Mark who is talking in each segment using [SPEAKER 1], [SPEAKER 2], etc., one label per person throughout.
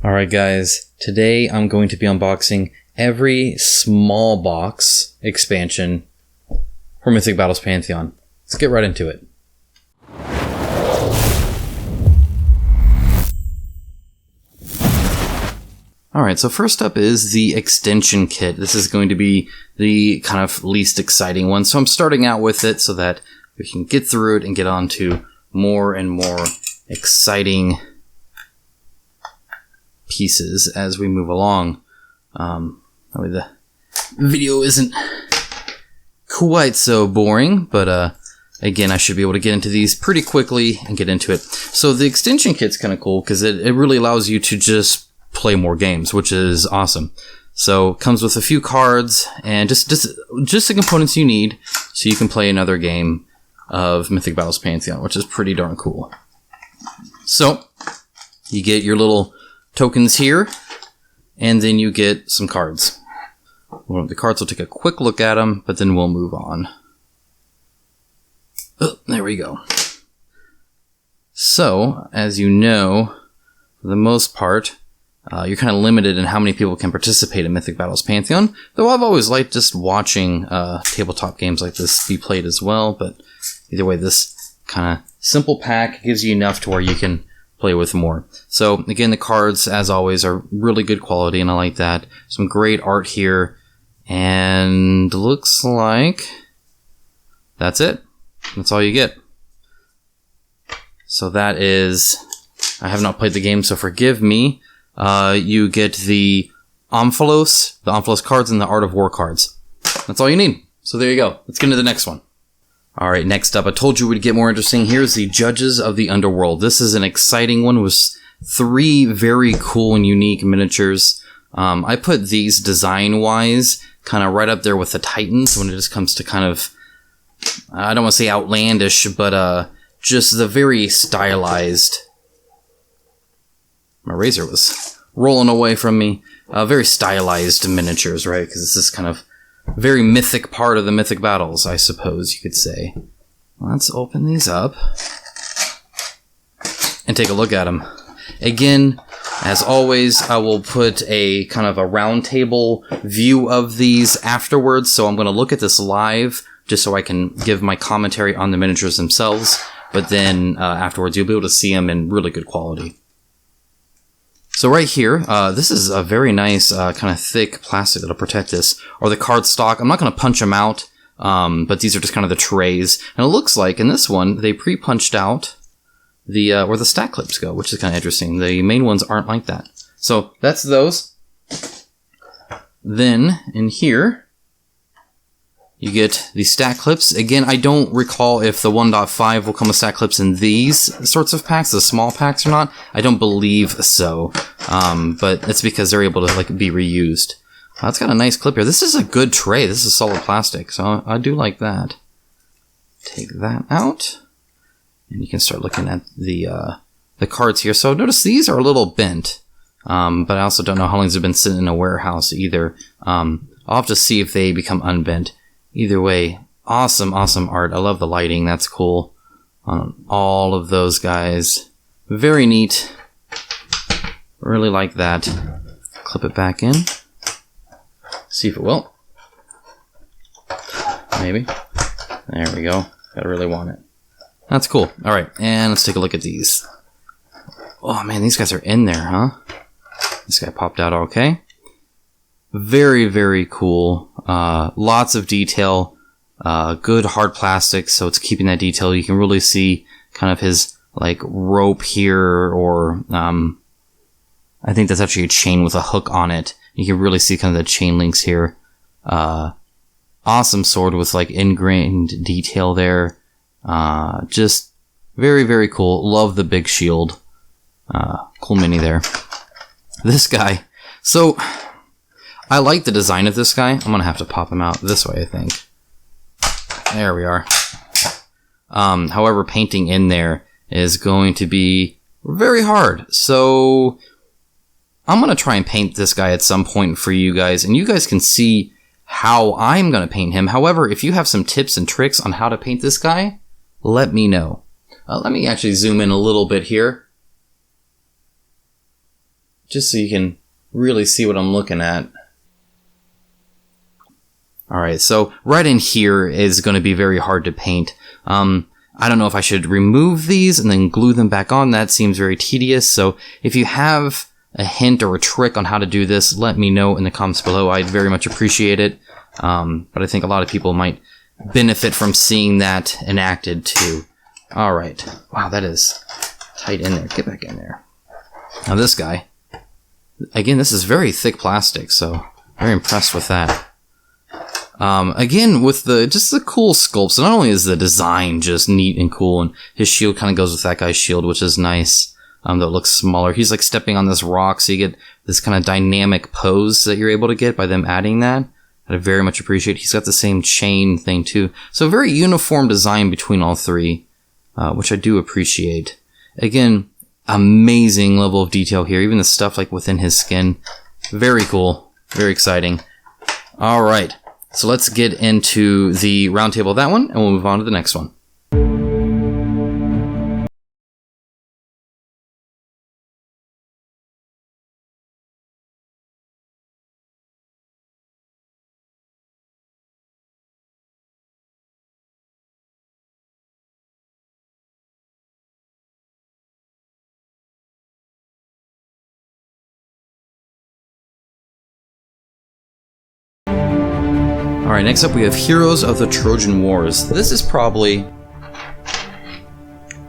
[SPEAKER 1] Alright guys, today I'm going to be unboxing every small box expansion for Mythic Battles Pantheon. Let's get right into it. Alright, so first up is the extension kit. This is going to be the kind of least exciting one, so I'm starting out with it so that we can get through it and get on to more and more exciting pieces as we move along. That way the video isn't quite so boring, but again, I should be able to get into these pretty quickly and get into it. So the extension kit's kind of cool because it really allows you to just play more games, which is awesome. So it comes with a few cards and just the components you need so you can play another game of Mythic Battles Pantheon, which is pretty darn cool. So you get your little tokens here, and then you get some cards. Well, the cards will take a quick look at them, but then we'll move on. Oh, there we go. So, as you know, for the most part, you're kind of limited in how many people can participate in Mythic Battles Pantheon, though I've always liked just watching tabletop games like this be played as well, but either way, this kind of simple pack gives you enough to where you can play with more. So again, the cards, as always, are really good quality, and I like that. Some great art here, and looks like that's it. That's all you get. So that is, I have not played the game, so forgive me. You get the Omphalos cards, and the Art of War cards. That's all you need. So there you go. Let's get into the next one. Alright, next up, I told you we'd get more interesting. Here's the Judges of the Underworld. This is an exciting one with 3 very cool and unique miniatures. I put these design-wise kind of right up there with the Titans when it just comes to kind of, I don't want to say outlandish, but just the very stylized. My razor was rolling away from me. Very stylized miniatures, right? Because this is kind of very mythic part of the Mythic Battles, I suppose you could say. Let's open these up and take a look at them. Again, as always, I will put a kind of a round table view of these afterwards, so I'm going to look at this live just so I can give my commentary on the miniatures themselves, but then afterwards you'll be able to see them in really good quality. So right here, this is a very nice kind of thick plastic that'll protect this, or the card stock. I'm not going to punch them out, but these are just kind of the trays. And it looks like in this one, they pre-punched out the where the stack clips go, which is kind of interesting. The main ones aren't like that. So that's those. Then in here, you get the stack clips. Again, I don't recall if the 1.5 will come with stack clips in these sorts of packs, the small packs or not. I don't believe so, but it's because they're able to like be reused. That's got a nice clip here. This is a good tray. This is solid plastic, so I do like that. Take that out, and you can start looking at the cards here. So notice these are a little bent, but I also don't know how long they've been sitting in a warehouse either. I'll have to see if they become unbent. Either way, awesome art. I love the lighting. That's cool on all of those guys. Very neat. Really like that. Clip it back in. See if it will. Maybe. There we go. Gotta really want it. That's cool. Alright, and let's take a look at these. Oh man, these guys are in there, huh? This guy popped out okay. Very cool. Lots of detail. Good hard plastic, so it's keeping that detail. You can really see kind of his like rope here, or I think that's actually a chain with a hook on it. You can really see kind of the chain links here. Awesome sword with like ingrained detail there. Just very cool. Love the big shield. Cool mini there. This guy. So I like the design of this guy. I'm going to have to pop him out this way, I think. There we are. However, painting in there is going to be very hard. So I'm going to try and paint this guy at some point for you guys, and you guys can see how I'm going to paint him. However, if you have some tips and tricks on how to paint this guy, let me know. Let me actually zoom in a little bit here. just so you can really see what I'm looking at. Alright, so right in here is going to be very hard to paint. I don't know if I should remove these and then glue them back on. That seems very tedious. So if you have a hint or a trick on how to do this, let me know in the comments below. I'd very much appreciate it. But I think a lot of people might benefit from seeing that enacted too. Alright. Wow, that is tight in there. Get back in there. Now this guy. Again, this is very thick plastic, so very impressed with that. Again, with just the cool sculpts. So not only is the design just neat and cool, and his shield kind of goes with that guy's shield, which is nice. That looks smaller. He's like stepping on this rock, so you get this kind of dynamic pose that you're able to get by them adding that. I very much appreciate. He's got the same chain thing too. So very uniform design between all three, which I do appreciate. Again, amazing level of detail here. Even the stuff like within his skin. Very cool. Very exciting. All right. So let's get into the round table of that one, and we'll move on to the next one. Alright, next up we have Heroes of the Trojan Wars. This is probably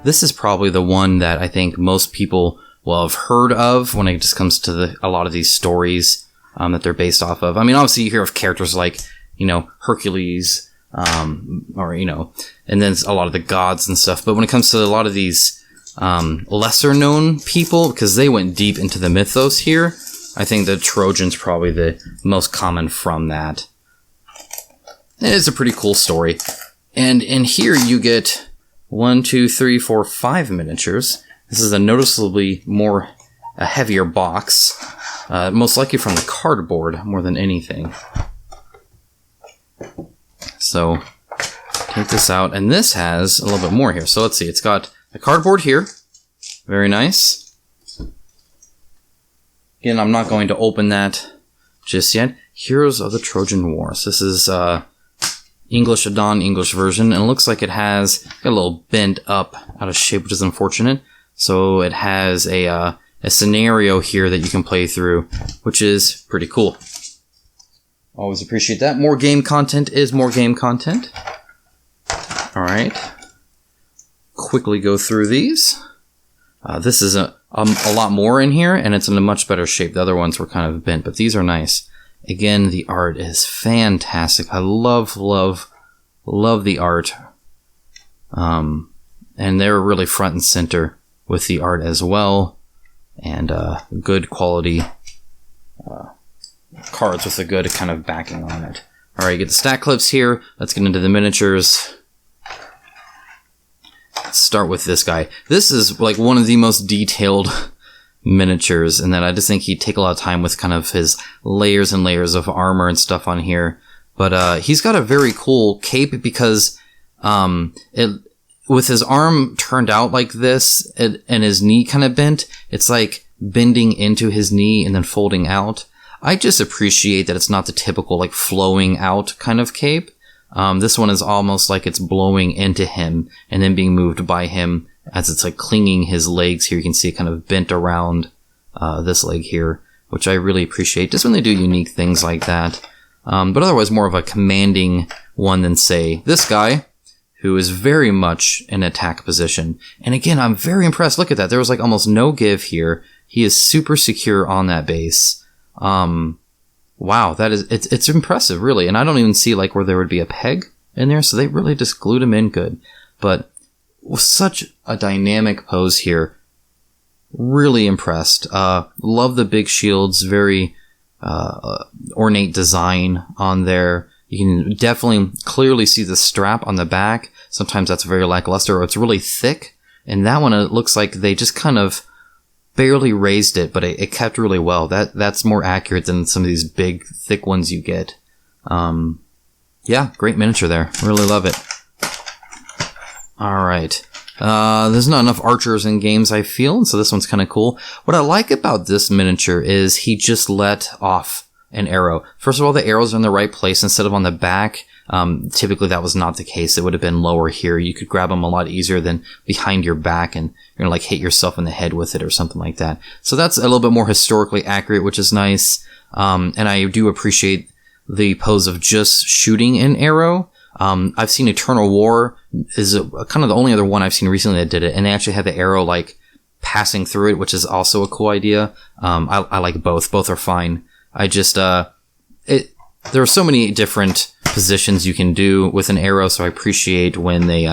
[SPEAKER 1] the one that I think most people will have heard of when it just comes to a lot of these stories that they're based off of. I mean, obviously you hear of characters like, Hercules, or, and then a lot of the gods and stuff. But when it comes to a lot of these lesser known people, because they went deep into the mythos here, I think the Trojan's probably the most common from that. It is a pretty cool story. And in here you get 1, 2, 3, 4, 5 miniatures. This is a noticeably a heavier box. Most likely from the cardboard more than anything. So take this out, and this has a little bit more here. So let's see, it's got the cardboard here. Very nice. Again, I'm not going to open that just yet. Heroes of the Trojan Wars. This is English, a non-English version, and it looks like it has a little bent up out of shape, which is unfortunate. So it has a scenario here that you can play through, which is pretty cool. Always appreciate that. More game content is more game content. Alright. Quickly go through these. This is a lot more in here, and it's in a much better shape. The other ones were kind of bent, but these are nice. Again, the art is fantastic. I love the art. And they're really front and center with the art as well. And good quality cards with a good kind of backing on it. Alright, you get the stack clips here. Let's get into the miniatures. Let's start with this guy. This is like one of the most detailed miniatures, and that I just think he'd take a lot of time with kind of his layers and layers of armor and stuff on here. But he's got a very cool cape because with his arm turned out like this and his knee kind of bent, it's like bending into his knee and then folding out. I just appreciate that it's not the typical like flowing out kind of cape. This one is almost like it's blowing into him and then being moved by him as it's like clinging his legs here. You can see it kind of bent around this leg here, which I really appreciate just when they do unique things like that. But otherwise more of a commanding one than, say, this guy, who is very much in attack position. And again, I'm very impressed. Look at that. There was like almost no give here. He is super secure on that base. Wow, it's impressive, really. And I don't even see like where there would be a peg in there, so they really just glued him in good. But with such a dynamic pose here. Really impressed. Love the big shields. Very ornate design on there. You can definitely clearly see the strap on the back. Sometimes that's very lackluster, or it's really thick. And that one, it looks like they just kind of barely raised it, but it kept really well. That's more accurate than some of these big, thick ones you get. Yeah, great miniature there. Really love it. Alright. There's not enough archers in games, I feel, and so this one's kind of cool. What I like about this miniature is he just let off an arrow. First of all, the arrows are in the right place instead of on the back. Typically that was not the case. It would have been lower here. You could grab them a lot easier than behind your back and you're gonna like hit yourself in the head with it or something like that. So that's a little bit more historically accurate, which is nice. And I do appreciate the pose of just shooting an arrow. I've seen Eternal War is kind of the only other one I've seen recently that did it, and they actually had the arrow like passing through it, which is also a cool idea. I like both. Both are fine. I just there are so many different positions you can do with an arrow, so I appreciate when they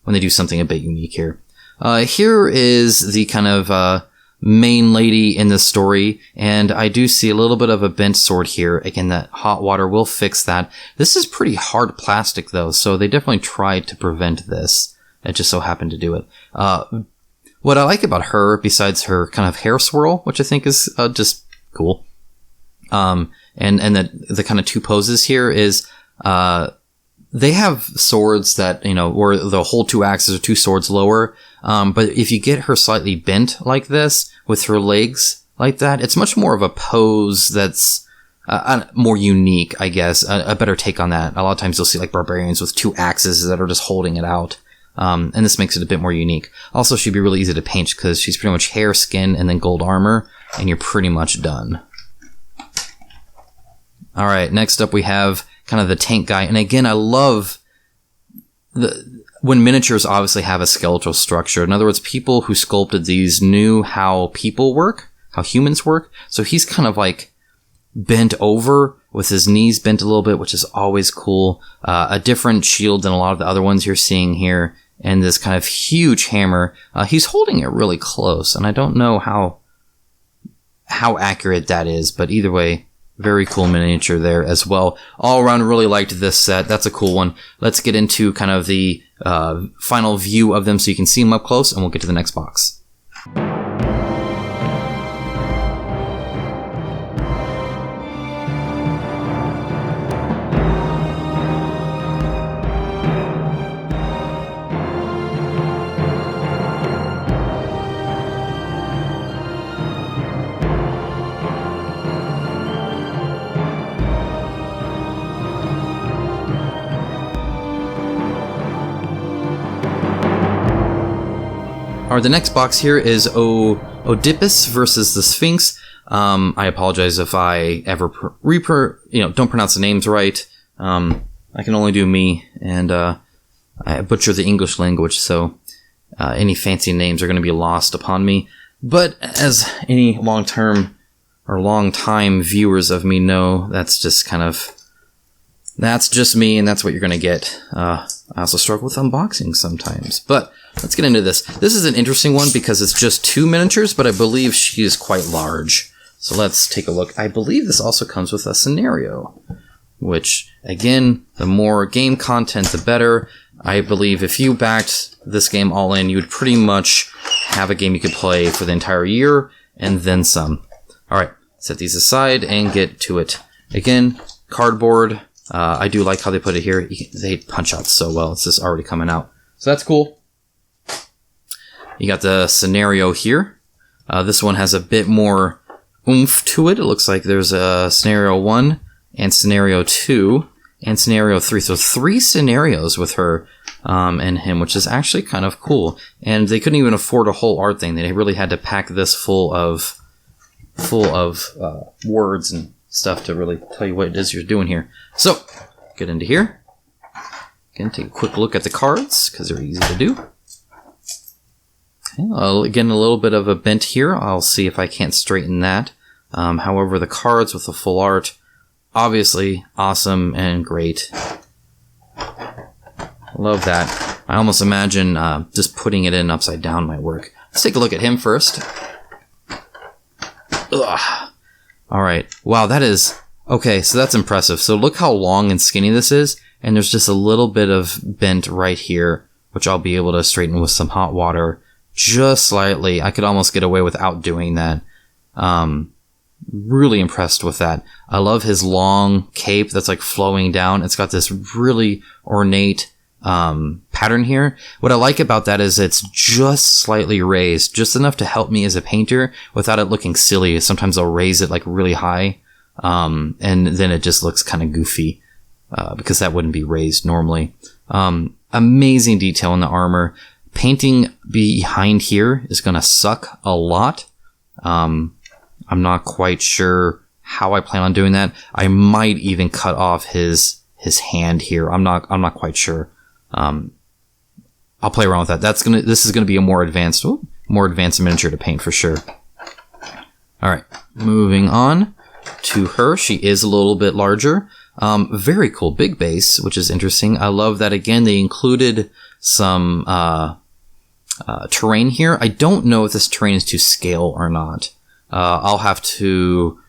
[SPEAKER 1] do something a bit unique here. Here is the kind of main lady in the story, and I do see a little bit of a bent sword here. Again, that hot water will fix that. This is pretty hard plastic though, so they definitely tried to prevent this. It just so happened to do it. What I like about her, besides her kind of hair swirl, which I think is just cool, and the kind of two poses here is they have swords that, you know, where the whole two axes are two swords lower. But if you get her slightly bent like this with her legs like that, it's much more of a pose that's more unique, I guess. A better take on that. A lot of times you'll see like barbarians with two axes that are just holding it out. And this makes it a bit more unique. Also, she'd be really easy to paint because she's pretty much hair, skin, and then gold armor, and you're pretty much done. All right, next up we have kind of the tank guy. And again, I love when miniatures obviously have a skeletal structure. In other words, people who sculpted these knew how people work, how humans work. So he's kind of like bent over with his knees bent a little bit, which is always cool. A different shield than a lot of the other ones you're seeing here. And this kind of huge hammer. He's holding it really close, and I don't know how accurate that is, but either way, very cool miniature there as well. All around, really liked this set. That's a cool one. Let's get into kind of the final view of them so you can see them up close, and we'll get to the next box. Alright, the next box here is Oodypus versus the Sphinx. I apologize if I ever don't pronounce the names right. I can only do me, and I butcher the English language, so any fancy names are going to be lost upon me. But as any long-time viewers of me know, that's just me, and that's what you're going to get. I also struggle with unboxing sometimes, but let's get into this. This is an interesting one because it's just two miniatures, but I believe she is quite large. So let's take a look. I believe this also comes with a scenario, which, again, the more game content, the better. I believe if you backed this game all in, you would pretty much have a game you could play for the entire year, and then some. Alright, set these aside and get to it. Again, cardboard. I do like how they put it here. They punch out so well. It's just already coming out. So that's cool. You got the scenario here. This one has a bit more oomph to it. It looks like there's a scenario 1 and scenario 2 and scenario 3. So 3 scenarios with her and him, which is actually kind of cool. And they couldn't even afford a whole art thing. They really had to pack this full of words and stuff to really tell you what it is you're doing here. So, get into here. Again, take a quick look at the cards, because they're easy to do. Okay, again, a little bit of a bent here. I'll see if I can't straighten that. However, the cards with the full art, obviously awesome and great. Love that. I almost imagine just putting it in upside down might work. Let's take a look at him first. Ugh. Alright, wow, that is... Okay, so that's impressive. So look how long and skinny this is, and there's just a little bit of bent right here, which I'll be able to straighten with some hot water, just slightly. I could almost get away without doing that. Really impressed with that. I love his long cape that's like flowing down. It's got this really ornate pattern here. What I like about that is it's just slightly raised, just enough to help me as a painter without it looking silly. Sometimes I'll raise it like really high, and then it just looks kind of goofy, because that wouldn't be raised normally. Amazing detail in the armor. Painting behind here is going to suck a lot. I'm not quite sure how I plan on doing that. I might even cut off his hand here. I'm not quite sure. I'll play around with that. This is gonna be a more advanced miniature to paint for sure. All right, moving on to her. She is a little bit larger. Very cool, big base, which is interesting. I love that again. They included some terrain here. I don't know if this terrain is to scale or not. I'll have to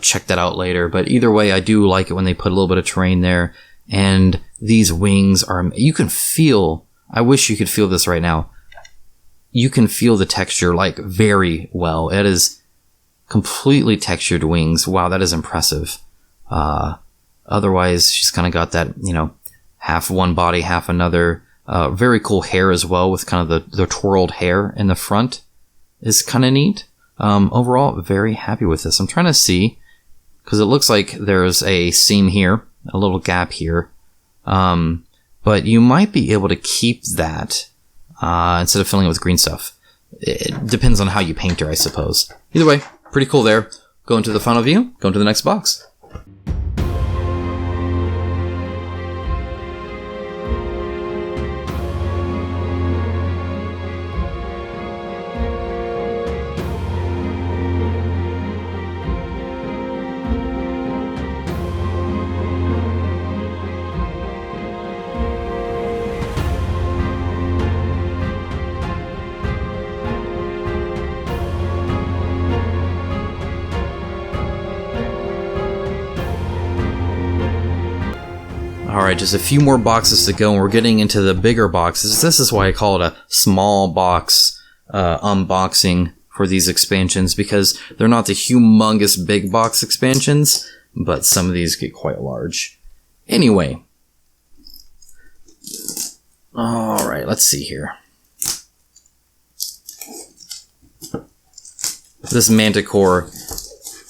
[SPEAKER 1] check that out later. But either way, I do like it when they put a little bit of terrain there. And these wings are, you can feel, I wish you could feel this right now. You can feel the texture like very well. It is completely textured wings. Wow, that is impressive. Otherwise, she's kind of got that, half one body, half another. Very cool hair as well, with kind of the twirled hair in the front is kind of neat. Overall, very happy with this. I'm trying to see, because it looks like there's a seam here, a little gap here. But you might be able to keep that instead of filling it with green stuff. It depends on how you paint her, I suppose. Either way, pretty cool there. Go into the final view, go into the next box. Alright, just a few more boxes to go, and we're getting into the bigger boxes. This is why I call it a small box unboxing for these expansions, because they're not the humongous big box expansions, but some of these get quite large. Anyway. Alright, let's see here. This Manticore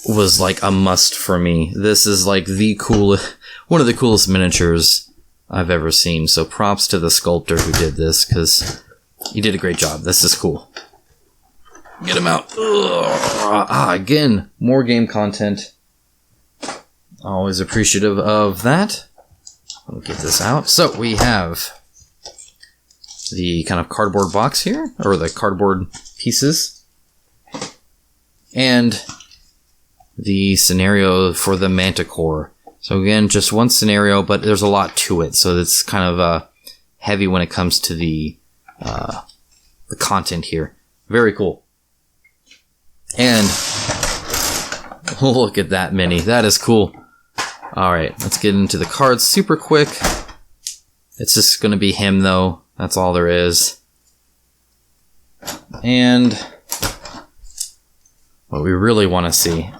[SPEAKER 1] was like a must for me. This is like the coolest, one of the coolest miniatures I've ever seen. So props to the sculptor who did this, because he did a great job. This is cool. Get him out. Again, more game content. Always appreciative of that. Let me get this out. So we have the kind of cardboard box here, or the cardboard pieces, and the scenario for the Manticore. So again, just one scenario, but there's a lot to it, so it's kind of heavy when it comes to the content here. Very cool. And look at that mini. That is cool. Alright, let's get into the cards super quick. It's just going to be him, though. That's all there is. And what we really want to see.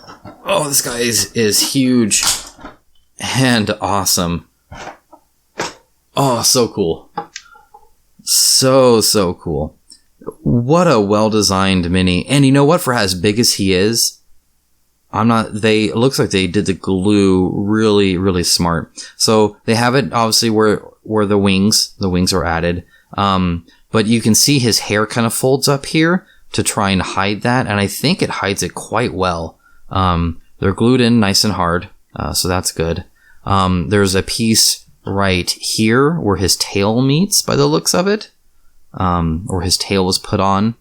[SPEAKER 1] Oh, this guy is huge and awesome. Oh, so cool. So cool. What a well-designed mini. And you know what? For as big as he is, it looks like they did the glue really, really smart. So they have it obviously where the wings are added. But you can see his hair kind of folds up here to try and hide that. And I think it hides it quite well. They're glued in nice and hard. So that's good. There's a piece right here where his tail meets by the looks of it. Or his tail was put on.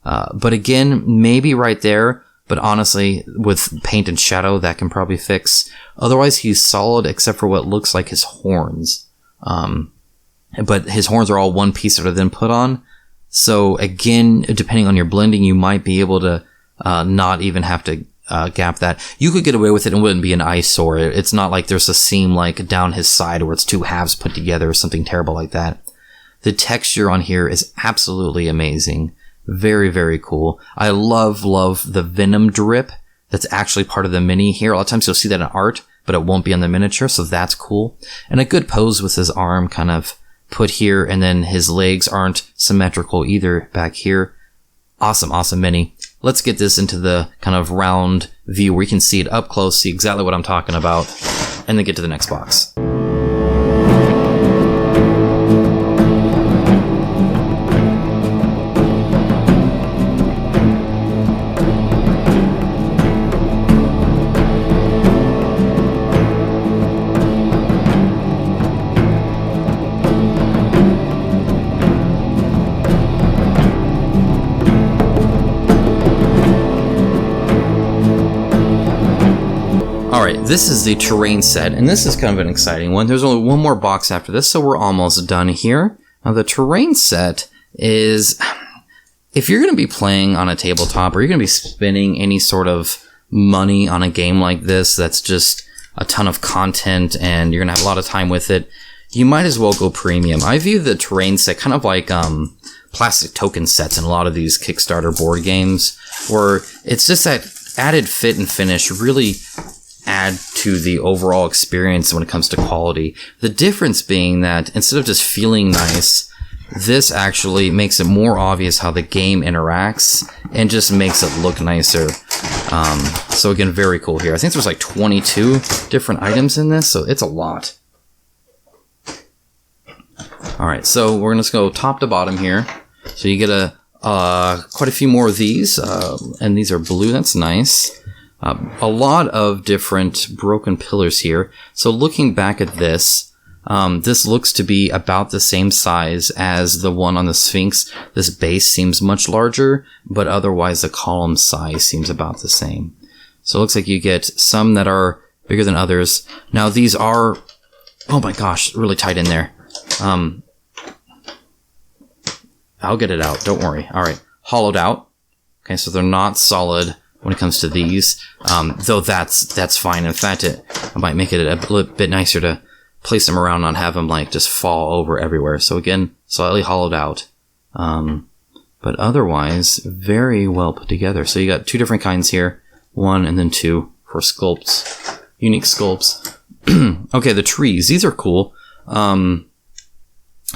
[SPEAKER 1] But again, maybe right there. But honestly, with paint and shadow, that can probably fix. Otherwise, he's solid except for what looks like his horns. But his horns are all one piece that are then put on. So again, depending on your blending, you might be able to not even have to gap that. You could get away with it and it wouldn't be an eyesore. It's not like there's a seam like down his side where it's two halves put together or something terrible like that. The texture on here is absolutely amazing. Very, very cool. I love the venom drip that's actually part of the mini here. A lot of times you'll see that in art, but it won't be on the miniature, so that's cool. And a good pose with his arm kind of put here, and then his legs aren't symmetrical either back here. Awesome, awesome mini. Let's get this into the kind of round view where you can see it up close, see exactly what I'm talking about, and then get to the next box. Alright, this is the terrain set, and this is kind of an exciting one. There's only one more box after this, so we're almost done here. Now, the terrain set is, if you're going to be playing on a tabletop, or you're going to be spending any sort of money on a game like this that's just a ton of content, and you're going to have a lot of time with it, you might as well go premium. I view the terrain set kind of like plastic token sets in a lot of these Kickstarter board games, where it's just that added fit and finish really add to the overall experience when it comes to quality. The difference being that instead of just feeling nice, this actually makes it more obvious how the game interacts and just makes it look nicer. So again, very cool here. I think there's like 22 different items in this, so it's a lot. Alright, so we're going to go top to bottom here. So you get quite a few more of these, and these are blue, that's nice. A lot of different broken pillars here. So looking back at this, this looks to be about the same size as the one on the Sphinx. This base seems much larger, but otherwise the column size seems about the same. So it looks like you get some that are bigger than others. Now these are, oh my gosh, really tight in there. I'll get it out, don't worry. Alright, hollowed out. Okay, so they're not solid when it comes to these, though that's fine. In fact, I might make it a little bit nicer to place them around, not have them like just fall over everywhere. So again, slightly hollowed out, but otherwise very well put together. So you got two different kinds here, one and then two for sculpts, unique sculpts. Okay, the trees, these are cool.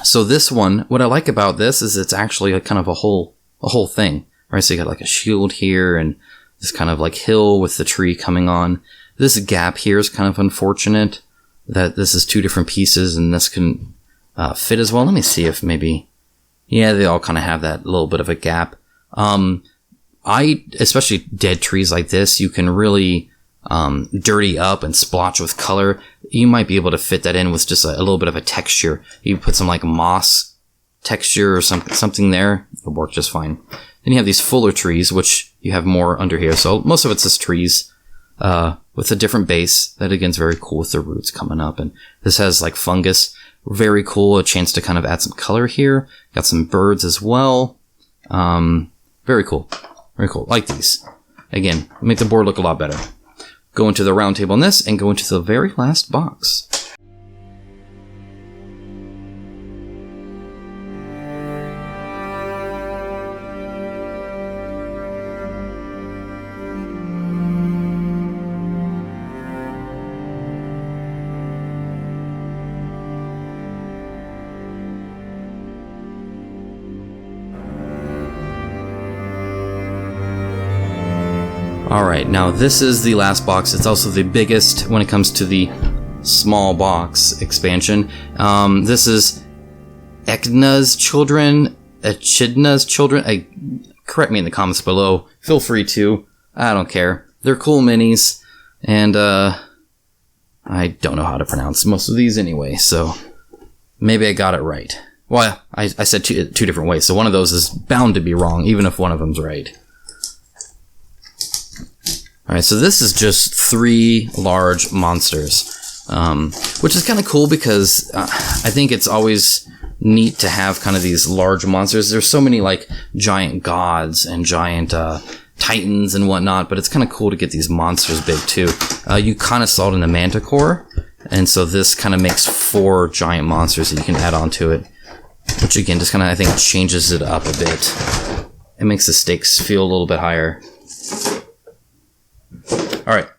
[SPEAKER 1] So this one, what I like about this is it's actually a kind of a whole thing, right? So you got like a shield here and this kind of like hill with the tree coming on. This gap here is kind of unfortunate that this is two different pieces and this can fit as well. Let me see if maybe, yeah, they all kind of have that little bit of a gap. Especially dead trees like this, you can really dirty up and splotch with color. You might be able to fit that in with just a little bit of a texture. You put some like moss texture or something there, it'll work just fine. Then you have these fuller trees, which you have more under here. So most of it's just trees with a different base. That again is very cool with the roots coming up. And this has like fungus. Very cool. A chance to kind of add some color here. Got some birds as well. Very cool. Very cool. Like these. Again, make the board look a lot better. Go into the round table on this and go into the very last box. Alright, now this is the last box. It's also the biggest when it comes to the small box expansion. This is Echnas Children, Echnas Children. Correct me in the comments below. Feel free to. I don't care. They're cool minis, and I don't know how to pronounce most of these anyway, so maybe I got it right. Well, I said two different ways, so one of those is bound to be wrong, even if one of them's right. Alright, so this is just 3 large monsters, which is kind of cool because I think it's always neat to have kind of these large monsters. There's so many like giant gods and giant titans and whatnot, but it's kind of cool to get these monsters big too. You kind of saw it in the Manticore, and so this kind of makes 4 giant monsters that you can add on to it, which again just kind of, I think, changes it up a bit. It makes the stakes feel a little bit higher. Alright,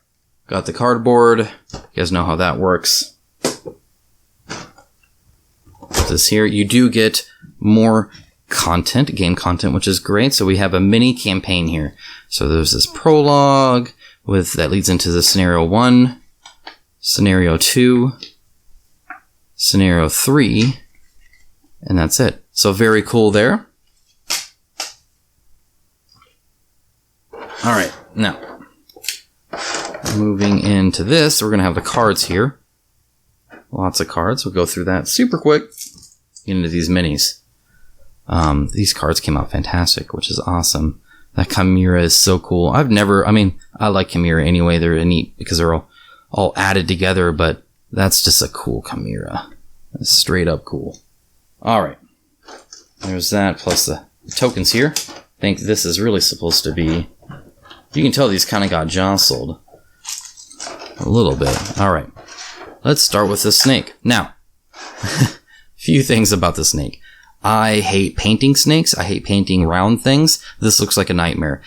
[SPEAKER 1] got the cardboard. You guys know how that works. Put this here. You do get more content, game content, which is great. So we have a mini campaign here. So there's this prologue that leads into the scenario 1, scenario 2, scenario 3, and that's it. So very cool there. All right, now moving into this, we're going to have the cards here. Lots of cards. We'll go through that super quick. Get into these minis. These cards came out fantastic, which is awesome. That Chimera is so cool. I like Chimera anyway. They're neat because they're all added together, but that's just a cool Chimera. That's straight up cool. All right. There's that, plus the tokens here. I think this is really supposed to be... You can tell these kind of got jostled a little bit. All right. Let's start with the snake. Now, few things about the snake. I hate painting snakes. I hate painting round things. This looks like a nightmare.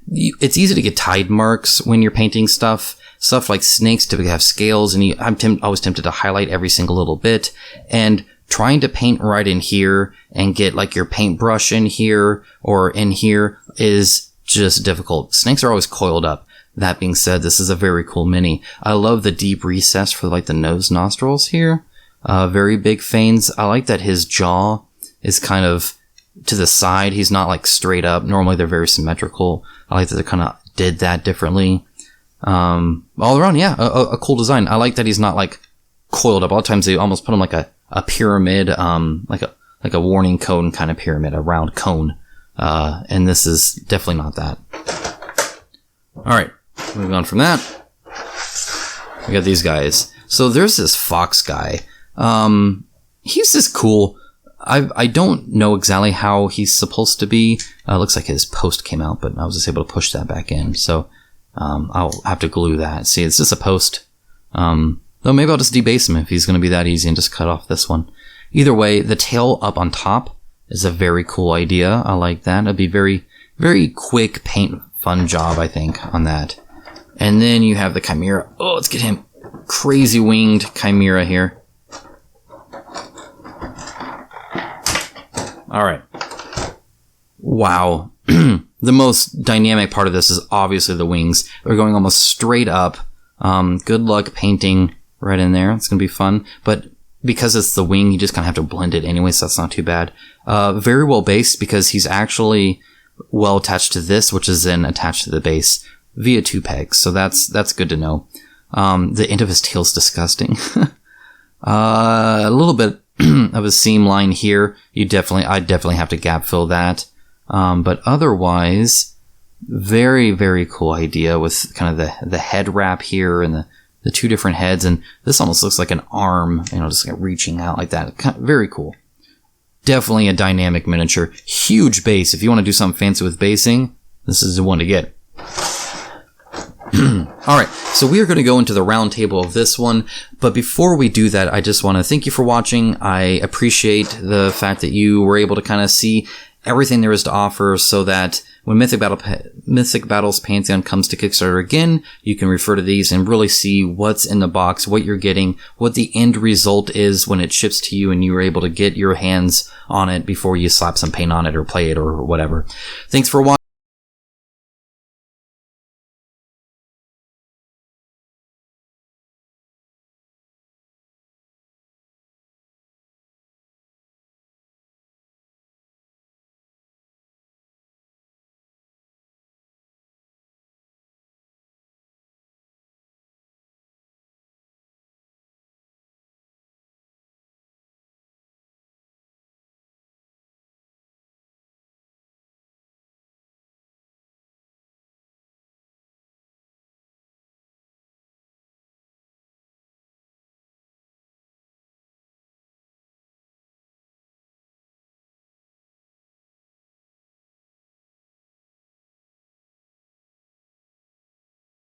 [SPEAKER 1] It's easy to get tide marks when you're painting stuff. Stuff like snakes typically have scales, and I'm always tempted to highlight every single little bit. And trying to paint right in here and get like your paintbrush in here or in here is just difficult. Snakes are always coiled up. That being said, this is a very cool mini. I love the deep recess for like the nose nostrils here. Very big fangs. I like that his jaw is kind of to the side. He's not like straight up. Normally they're very symmetrical. I like that they kind of did that differently. All around, yeah, a cool design. I like that he's not like coiled up. A lot of times they almost put him like a pyramid, like a warning cone kind of pyramid, a round cone. And this is definitely not that. All right, moving on from that, we got these guys. So there's this fox guy. He's just cool. I don't know exactly how he's supposed to be. Looks like his post came out, but I was just able to push that back in. So, I'll have to glue that. See, it's just a post. Though maybe I'll just debase him if he's going to be that easy and just cut off this one. Either way, the tail up on top is a very cool idea. I like that. It'd be very, very quick paint fun job, I think, on that. And then you have the Chimera. Oh, let's get him. Crazy winged Chimera here. All right. Wow. The most dynamic part of this is obviously the wings. They're going almost straight up. Good luck painting right in there. It's going to be fun. But because it's the wing, you just kind of have to blend it anyway, so that's not too bad. Very well based because he's actually well attached to this, which is then attached to the base via 2 pegs. So that's good to know. The end of his tail's disgusting. A little bit of a seam line here. I'd definitely have to gap fill that. But otherwise, very, very cool idea with kind of the head wrap here and the 2 different heads. And this almost looks like an arm, just like reaching out like that. Very cool. Definitely a dynamic miniature. Huge base. If you want to do something fancy with basing, this is the one to get. Alright, so we are going to go into the round table of this one, but before we do that, I just want to thank you for watching. I appreciate the fact that you were able to kind of see everything there is to offer so that when Mythic Battles Pantheon comes to Kickstarter again, you can refer to these and really see what's in the box, what you're getting, what the end result is when it ships to you and you're able to get your hands on it before you slap some paint on it or play it or whatever. Thanks for watching.